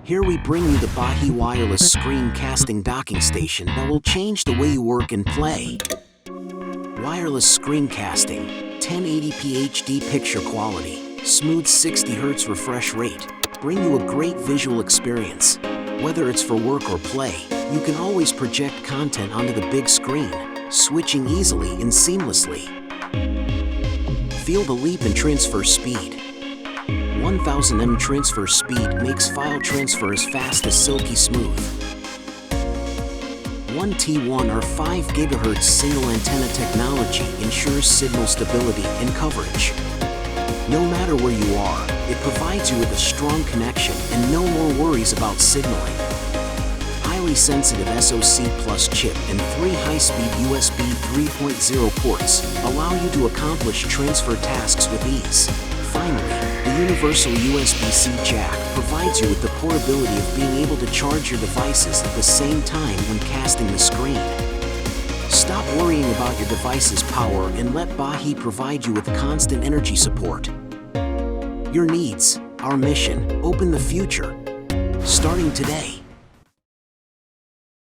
Here we bring you the Bahi wireless screen casting docking station that will change the way you work and play. Wireless screen casting, 1080p HD picture quality, smooth 60Hz refresh rate, bring you a great visual experience. Whether it's for work or play, you can always project content onto the big screen, switching easily and seamlessly. Feel the leap in transfer speed. 1000 m transfer speed makes file transfer as fast as silky smooth. 1T1 or 5 GHz single antenna technology ensures signal stability and coverage. No matter where you are, it provides you with a strong connection and no more worries about signaling. Highly sensitive SoC Plus chip and 3 high-speed USB 3.0 ports allow you to accomplish transfer tasks with ease. Finally, the universal USB-C jack provides you with the portability of being able to charge your devices at the same time when casting the screen. Stop worrying about your device's power and let Bahi provide you with constant energy support. Your needs, our mission, open the future. Starting today.